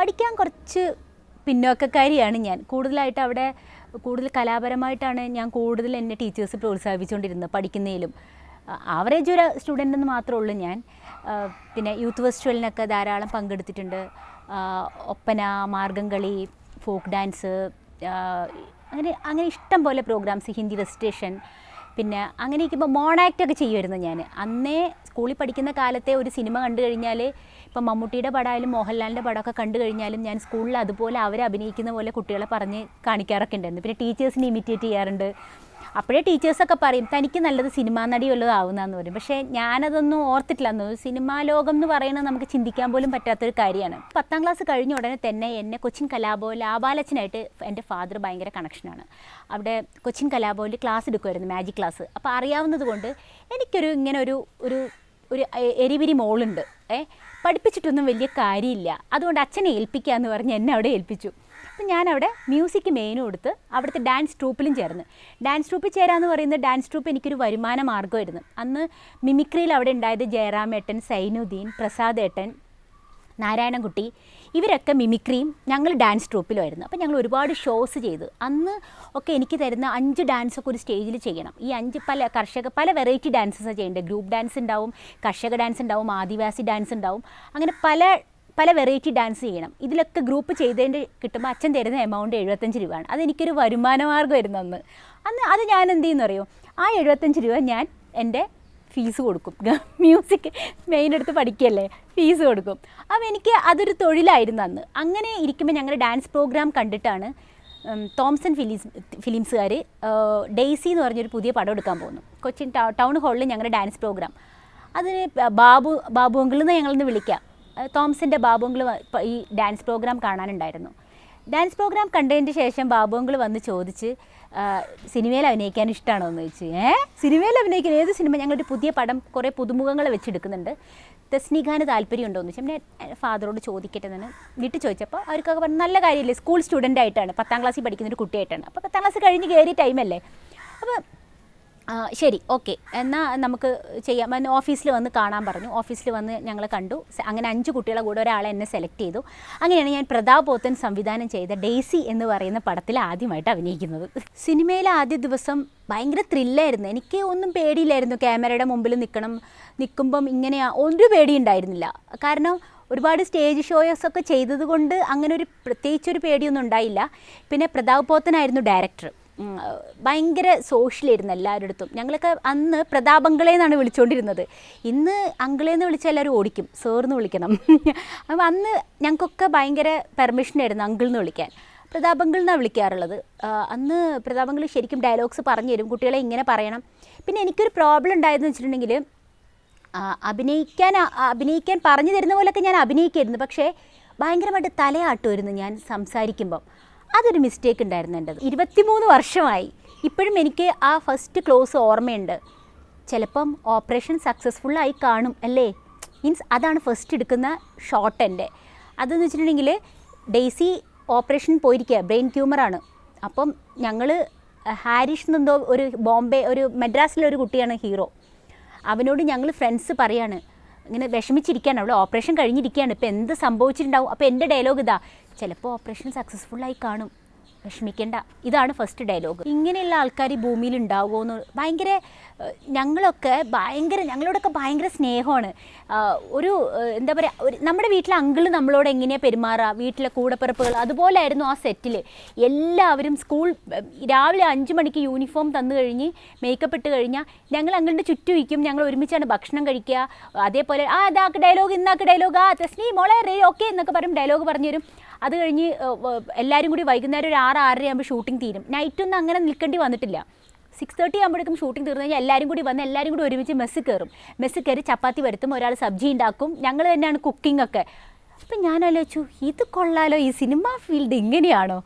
പഠിക്കാൻ കുറച്ച് പിന്നോക്കക്കാരിയാണ് ഞാൻ. കൂടുതലായിട്ട് അവിടെ കൂടുതൽ കലാപരമായിട്ടാണ് ഞാൻ കൂടുതൽ എന്നെ ടീച്ചേഴ്സ് പ്രോത്സാഹിപ്പിച്ചുകൊണ്ടിരുന്നത് പഠിക്കുന്നതിലും. ആവറേജ് ഒരു സ്റ്റുഡൻ്റ് എന്ന് മാത്രമേ ഉള്ളൂ ഞാൻ. പിന്നെ യൂത്ത് ഫെസ്റ്റിവലിനൊക്കെ ധാരാളം പങ്കെടുത്തിട്ടുണ്ട്. ഒപ്പന, മാർഗംകളി, ഫോക്ക് ഡാൻസ്, അങ്ങനെ ഇഷ്ടം പോലെ പ്രോഗ്രാംസ്, ഹിന്ദി റെസിറ്റേഷൻ. പിന്നെ അങ്ങനെ ഇരിക്കുമ്പോൾ മോണാക്റ്റൊക്കെ ചെയ്യുമായിരുന്നു ഞാൻ. അന്നേ സ്കൂളിൽ പഠിക്കുന്ന കാലത്തെ ഒരു സിനിമ കണ്ടു കഴിഞ്ഞാൽ, ഇപ്പം മമ്മൂട്ടിയുടെ പടമായാലും മോഹൻലാലിൻ്റെ പടമൊക്കെ കണ്ടു കഴിഞ്ഞാലും ഞാൻ സ്കൂളിൽ അതുപോലെ അവർ അഭിനയിക്കുന്ന പോലെ കുട്ടികളെ പറഞ്ഞ് കാണിക്കാറൊക്കെ ഉണ്ടായിരുന്നു. പിന്നെ ടീച്ചേഴ്സിനെ ഇമിറ്റേറ്റ് ചെയ്യാറുണ്ട്. അപ്പോഴേ ടീച്ചേഴ്സൊക്കെ പറയും തനിക്ക് നല്ലത് സിനിമാ നടി വല്ലതും ആവുന്നതെന്ന് പറയും. പക്ഷേ ഞാനതൊന്നും ഓർത്തിട്ടില്ല. സിനിമാ ലോകം എന്ന് പറയുന്നത് നമുക്ക് ചിന്തിക്കാൻ പോലും പറ്റാത്തൊരു കാര്യമാണ്. 10ാം ക്ലാസ് കഴിഞ്ഞ ഉടനെ തന്നെ എന്നെ കൊച്ചിൻ കലാഭവനിൽ ലാബാലച്ചനായിട്ട് എൻ്റെ ഫാദർ ഭയങ്കര കണക്ഷനാണ്. അവിടെ കൊച്ചിൻ കലാഭവനിൽ ക്ലാസ് എടുക്കുമായിരുന്നു, മാജിക് ക്ലാസ്. അപ്പോൾ അറിയാവുന്നത് കൊണ്ട് എനിക്കൊരു ഇങ്ങനെ ഒരു എരിപിരി മോളുണ്ട്. പഠിപ്പിച്ചിട്ടൊന്നും വലിയ കാര്യമില്ല, അതുകൊണ്ട് അച്ഛനെ ഏൽപ്പിക്കാമെന്ന് പറഞ്ഞ് എന്നെ അവിടെ ഏൽപ്പിച്ചു. അപ്പം ഞാനവിടെ മ്യൂസിക് മെയിനും കൊടുത്ത് അവിടുത്തെ ഡാൻസ് ട്രൂപ്പിലും ചേർന്ന്. ഡാൻസ് ട്രൂപ്പിൽ ചേരാമെന്ന് പറയുന്നത്, ഡാൻസ് ട്രൂപ്പ് എനിക്കൊരു വരുമാന മാർഗ്ഗമായിരുന്നു. അന്ന് മിമിക്രിയിൽ അവിടെ ഉണ്ടായത് ജയറാമേട്ടൻ, സൈനുദ്ദീൻ, പ്രസാദ് ഏട്ടൻ, നാരായണൻകുട്ടി, ഇവരൊക്കെ മിമിക്രിയും ഞങ്ങൾ ഡാൻസ് ട്രൂപ്പിലുമായിരുന്നു. അപ്പോൾ ഞങ്ങൾ ഒരുപാട് ഷോസ് ചെയ്തു. അന്ന് ഒക്കെ എനിക്ക് തരുന്ന 5 ഡാൻസൊക്കെ ഒരു സ്റ്റേജിൽ ചെയ്യണം. ഈ 5 പല വെറൈറ്റി ഡാൻസസാണ് ചെയ്യേണ്ടത്. ഗ്രൂപ്പ് ഡാൻസ് ഉണ്ടാവും, കർഷക ഡാൻസ് ഉണ്ടാവും, ആദിവാസി ഡാൻസ് ഉണ്ടാവും. അങ്ങനെ പല വെറൈറ്റി ഡാൻസ് ചെയ്യണം. ഇതിലൊക്കെ ഗ്രൂപ്പ് ചെയ്തതിൻ്റെ കിട്ടുമ്പോൾ അച്ഛൻ തരുന്ന എമൗണ്ട് 75 രൂപയാണ്. അതെനിക്കൊരു വരുമാന മാർഗ്ഗമായിരുന്നു അന്ന്. അത് ഞാൻ എന്ത് ചെയ്യുമെന്ന് അറിയോ, ആ 75 രൂപ ഞാൻ എൻ്റെ ഫീസ് കൊടുക്കും. മ്യൂസിക് മെയിൻ എടുത്ത് പഠിക്കുകയല്ലേ, ഫീസ് കൊടുക്കും. അപ്പോൾ എനിക്ക് അതൊരു തൊഴിലായിരുന്നു അന്ന്. അങ്ങനെ ഇരിക്കുമ്പോൾ ഞങ്ങളുടെ ഡാൻസ് പ്രോഗ്രാം കണ്ടിട്ടാണ് തോംസൺ ഫിലിംസുകാർ ഡെയ്സി എന്ന് പറഞ്ഞൊരു പുതിയ പടം എടുക്കാൻ പോകുന്നു. കൊച്ചിൻ ടൗൺ ഹാളിൽ ഞങ്ങളുടെ ഡാൻസ് പ്രോഗ്രാം. അതിന് ബാബു അങ്കിളെന്ന് ഞങ്ങളൊന്ന് വിളിക്കാം. തോംസൻ്റെ ബാബു അങ്കിൾ ഈ ഡാൻസ് പ്രോഗ്രാം കാണാനുണ്ടായിരുന്നു. ഡാൻസ് പ്രോഗ്രാം കണ്ടതിന് ശേഷം ബാബു അങ്കിൾ വന്ന് ചോദിച്ച്, സിനിമയിൽ അഭിനയിക്കാൻ ഇഷ്ടമാണോ എന്ന് ചോദിച്ചു. സിനിമയിൽ അഭിനയിക്കാൻ? ഏത് സിനിമ? ഞങ്ങളൊരു പുതിയ പടം കുറേ പുതുമുഖങ്ങളെ വെച്ചെടുക്കുന്നുണ്ട്, തസ്നിഖാന് താല്പര്യം ഉണ്ടോ എന്ന് ചോദിച്ചു. പിന്നെ ഫാദറോട് ചോദിക്കട്ടെ എന്ന് വീട്ടിൽ ചോദിച്ചപ്പോൾ അവർക്കൊക്കെ പറഞ്ഞു നല്ല കാര്യമില്ലേ, സ്കൂൾ സ്റ്റുഡൻ്റ് ആയിട്ടാണ്, 10ാം ക്ലാസ്സിൽ പഠിക്കുന്നൊരു കുട്ടിയായിട്ടാണ്. അപ്പോൾ 10ാം ക്ലാസ് കഴിഞ്ഞ് കയറിയ ടൈമല്ലേ. അപ്പോൾ ശരി, ഓക്കെ, എന്നാൽ നമുക്ക് ചെയ്യാം. ഓഫീസിൽ വന്ന് കാണാൻ പറഞ്ഞു. ഓഫീസിൽ വന്ന് ഞങ്ങൾ കണ്ടു. അങ്ങനെ 5 കുട്ടികളെ കൂടെ ഒരാളെ എന്നെ സെലക്ട് ചെയ്തു. അങ്ങനെയാണ് ഞാൻ പ്രതാപ് പോത്തൻ സംവിധാനം ചെയ്ത ഡെയ്സി എന്ന് പറയുന്ന പടത്തിൽ ആദ്യമായിട്ട് അഭിനയിക്കുന്നത്. സിനിമയിലെ ആദ്യ ദിവസം ഭയങ്കര ത്രില്ലായിരുന്നു. എനിക്ക് ഒന്നും പേടിയില്ലായിരുന്നു. ക്യാമറയുടെ മുമ്പിൽ നിൽക്കുമ്പം ഇങ്ങനെ ഒരു പേടി ഉണ്ടായിരുന്നില്ല. കാരണം ഒരുപാട് സ്റ്റേജ് ഷോയൊക്കെ ചെയ്തത് കൊണ്ട് അങ്ങനെ ഒരു പ്രത്യേകിച്ചൊരു പേടിയൊന്നും ഉണ്ടായില്ല. പിന്നെ പ്രതാപ് പോത്തനായിരുന്നു ഡയറക്ടർ. ഭയങ്കര സോഷ്യലായിരുന്നു എല്ലാവരുടെ അടുത്തും. ഞങ്ങളൊക്കെ അന്ന് പ്രതാപ് അങ്കിളേന്നാണ് വിളിച്ചുകൊണ്ടിരുന്നത്. ഇന്ന് അങ്കിളേന്ന് വിളിച്ചാൽ എല്ലാവരും ഓടിക്കും, സാറെന്ന് വിളിക്കണം. അപ്പോൾ അന്ന് ഞങ്ങൾക്കൊക്കെ ഭയങ്കര പെർമിഷനായിരുന്നു അങ്കിൾ എന്ന് വിളിക്കാൻ. പ്രതാപ് അങ്കിൾ എന്നാണ് വിളിക്കാറുള്ളത്. അന്ന് പ്രതാപ് അങ്കിൾ ശരിക്കും ഡയലോഗ്സ് പറഞ്ഞു തരും, കുട്ടികളെ ഇങ്ങനെ പറയണം. പിന്നെ എനിക്കൊരു പ്രോബ്ലം ഉണ്ടായതെന്ന് വെച്ചിട്ടുണ്ടെങ്കിൽ, അഭിനയിക്കാൻ പറഞ്ഞു തരുന്ന പോലെയൊക്കെ ഞാൻ അഭിനയിക്കായിരുന്നു. പക്ഷേ ഭയങ്കരമായിട്ട് തലയാട്ടുമായിരുന്നു ഞാൻ സംസാരിക്കുമ്പം. അതൊരു മിസ്റ്റേക്ക് ഉണ്ടായിരുന്നു എൻ്റെത്. 23 വർഷമായി. ഇപ്പോഴും എനിക്ക് ആ ഫസ്റ്റ് ക്ലോസ് ഓർമ്മയുണ്ട്. ചിലപ്പം ഓപ്പറേഷൻ സക്സസ്ഫുള്ളായി കാണും അല്ലേ, മീൻസ് അതാണ് ഫസ്റ്റ് എടുക്കുന്ന ഷോട്ട് എൻ്റെ. അതെന്ന് വെച്ചിട്ടുണ്ടെങ്കിൽ ഡെയ്സി ഓപ്പറേഷൻ പോയിരിക്കുക, ബ്രെയിൻ ട്യൂമറാണ്. അപ്പം ഞങ്ങൾ ഹാരിഷ് എന്നെന്തോ ഒരു മദ്രാസിലൊരു കുട്ടിയാണ് ഹീറോ. അവനോട് ഞങ്ങൾ ഫ്രണ്ട്സ് പറയാണ്, ഇങ്ങനെ വിഷമിച്ചിരിക്കുകയാണ്, അവൾ ഓപ്പറേഷൻ കഴിഞ്ഞിരിക്കുകയാണ്, ഇപ്പോൾ എന്ത് സംഭവിച്ചിട്ടുണ്ടാവും. അപ്പോൾ എൻ്റെ ഡയലോഗ് ഇതാ, ചിലപ്പോൾ ഓപ്പറേഷൻ സക്സസ്ഫുള്ളായി കാണും, വിഷമിക്കേണ്ട. ഇതാണ് ഫസ്റ്റ് ഡയലോഗ്. ഇങ്ങനെയുള്ള ആൾക്കാർ ഈ ഭൂമിയിൽ ഉണ്ടാവുമോ എന്ന് ഭയങ്കര, ഞങ്ങളോടൊക്കെ ഭയങ്കര സ്നേഹമാണ്. എന്താ പറയുക, നമ്മുടെ വീട്ടിലെ അങ്കിള് നമ്മളോട് എങ്ങനെയാണ് പെരുമാറുക, വീട്ടിലെ കൂടപ്പിറപ്പുകൾ, അതുപോലെ ആയിരുന്നു ആ സെറ്റിൽ. എല്ലാവരും രാവിലെ 5 മണിക്ക് യൂണിഫോം തന്നു കഴിഞ്ഞ് മേക്കപ്പ് ഇട്ട് കഴിഞ്ഞാൽ ഞങ്ങൾ അങ്കിളിൻ്റെ ചുറ്റും ഇരിക്കും. ഞങ്ങൾ ഒരുമിച്ചാണ് ഭക്ഷണം കഴിക്കുക. അതേപോലെ അതാക്ക് ഡയലോഗ്, ഇന്നാക്ക് ഡയലോഗ്, തസ്നി മോളെ റേ ഓക്കെ എന്നൊക്കെ പറയും, ഡയലോഗ് പറഞ്ഞു തരും. അത് കഴിഞ്ഞ് എല്ലാവരും കൂടി വൈകുന്നേരം ഒരു 6-6:30 ആകുമ്പോൾ ഷൂട്ടിംഗ് തീരും. നൈറ്റൊന്നും അങ്ങനെ നിൽക്കേണ്ടി വന്നിട്ടില്ല. 6:30 ആകുമ്പോഴേക്കും ഷൂട്ടിംഗ് തീർന്നു കഴിഞ്ഞാൽ എല്ലാവരും കൂടി ഒരുമിച്ച് മെസ്സിൽ കയറി ചപ്പാത്തി വരുത്തും, ഒരാൾ സബ്ജി ഉണ്ടാക്കും, ഞങ്ങൾ തന്നെയാണ് കുക്കിംഗ് ഒക്കെ. അപ്പം ഞാൻ ആലോചിച്ചു, ഇത് കൊള്ളാലോ, ഈ സിനിമ ഫീൽഡ് ഇങ്ങനെയാണോ.